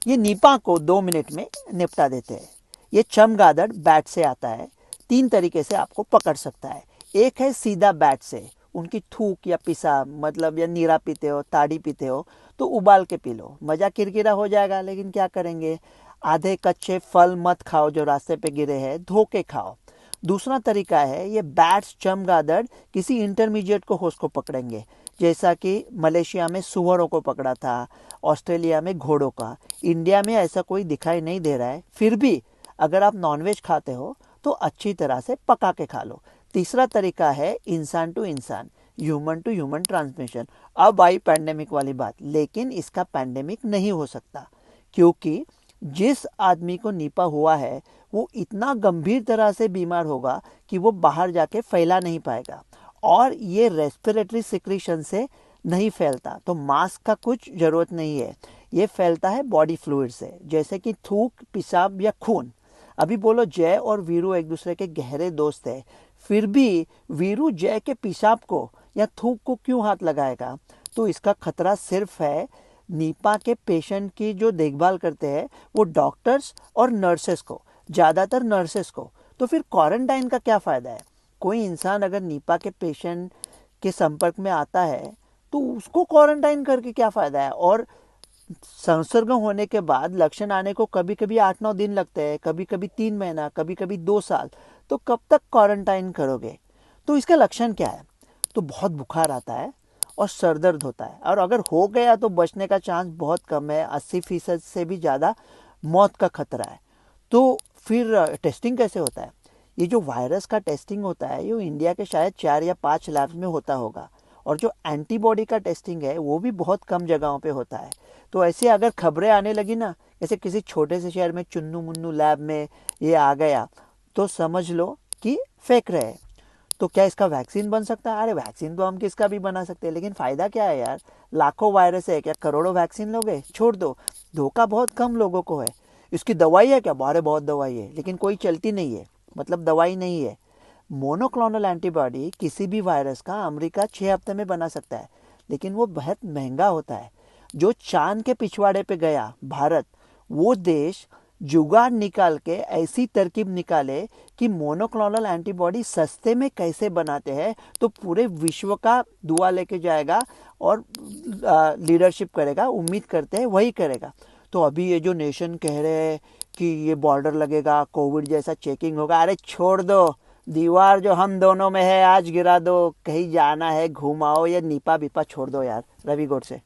ये नीपा को 2 मिनट में निपटा देते हैं। ये चमगादड़ बैट से आता है, 3 तरीके से आपको पकड़ सकता है। एक है सीधा बैट से, उनकी थूक या पिसाब मतलब या नीरा पीते हो, ताड़ी पीते हो तो उबाल के पी लो, मज़ा किरकिरा हो जाएगा, लेकिन क्या करेंगे। आधे कच्चे फल मत खाओ जो रास्ते पे गिरे हैं, धो के खाओ। दूसरा तरीका है, ये बैट्स चमगादड़ किसी इंटरमीडिएट को होस्ट को पकड़ेंगे, जैसा कि मलेशिया में सुअरों को पकड़ा था, ऑस्ट्रेलिया में घोड़ों का। इंडिया में ऐसा कोई दिखाई नहीं दे रहा है, फिर भी अगर आप नॉनवेज खाते हो तो अच्छी तरह से पका के खा लो। तीसरा तरीका है इंसान टू इंसान, ह्यूमन टू ह्यूमन ट्रांसमिशन। अब आई पैंडेमिक वाली बात, लेकिन इसका पैंडेमिक नहीं हो सकता, क्योंकि जिस आदमी को निपा हुआ है वो इतना गंभीर तरह से बीमार होगा कि वो बाहर जाके फैला नहीं पाएगा, और ये रेस्पिरेटरी सिक्रीशन से नहीं फैलता, तो मास्क का कुछ ज़रूरत नहीं है। ये फैलता है बॉडी फ्लूइड से, जैसे कि थूक, पेशाब या खून। अभी बोलो जय और वीरू एक दूसरे के गहरे दोस्त है, फिर भी वीरू जय के पेशाब को या थूक को क्यों हाथ लगाएगा। तो इसका खतरा सिर्फ है नीपा के पेशेंट की जो देखभाल करते हैं वो डॉक्टर्स और नर्सेस को, ज़्यादातर नर्सेस को। तो फिर क्वारंटाइन का क्या फ़ायदा है। कोई इंसान अगर नीपा के पेशेंट के संपर्क में आता है तो उसको क्वारंटाइन करके क्या फ़ायदा है। और संसर्ग होने के बाद लक्षण आने को कभी कभी 8-9 दिन लगते हैं, कभी कभी 3 महीना, कभी कभी 2 साल। तो कब तक क्वारंटाइन करोगे। तो इसके लक्षण क्या है। तो बहुत बुखार आता है और सर दर्द होता है, और अगर हो गया तो बचने का चांस बहुत कम है, 80% से भी ज़्यादा मौत का खतरा है। तो फिर टेस्टिंग कैसे होता है। ये जो वायरस का टेस्टिंग होता है ये इंडिया के शायद 4 या 5 लैब्स में होता होगा, और जो एंटीबॉडी का टेस्टिंग है वो भी बहुत कम जगहों पे होता है। तो ऐसे अगर खबरें आने लगी ना, जैसे किसी छोटे से शहर में चुन्नू मुन्नू लैब में ये आ गया, तो समझ लो कि फेंक रहे हैं। तो क्या इसका वैक्सीन बन सकता है। अरे वैक्सीन तो हम किसका भी बना सकते हैं, लेकिन फ़ायदा क्या है यार। लाखों वायरस है, क्या करोड़ों वैक्सीन लोगे। छोड़ दो, धोखा बहुत कम लोगों को है। इसकी दवाई है क्या, बारे बहुत दवाई है, लेकिन कोई चलती नहीं है, मतलब दवाई नहीं है। मोनोक्लोनल एंटीबॉडी किसी भी वायरस का अमेरिका 6 हफ्ते में बना सकता है, लेकिन वो बहुत महंगा होता है। जो चांद के पिछवाड़े पे गया भारत, वो देश जुगाड़ निकाल के ऐसी तरकीब निकाले कि मोनोक्लोनल एंटीबॉडी सस्ते में कैसे बनाते हैं, तो पूरे विश्व का दुआ लेके जाएगा और लीडरशिप करेगा। उम्मीद करते हैं वही करेगा। तो अभी ये जो नेशन कह रहे हैं कि ये बॉर्डर लगेगा, कोविड जैसा चेकिंग होगा, अरे छोड़ दो। दीवार जो हम दोनों में है आज गिरा दो, कहीं जाना है घुमाओ, या नीपा बीपा छोड़ दो यार। रवि गोड से।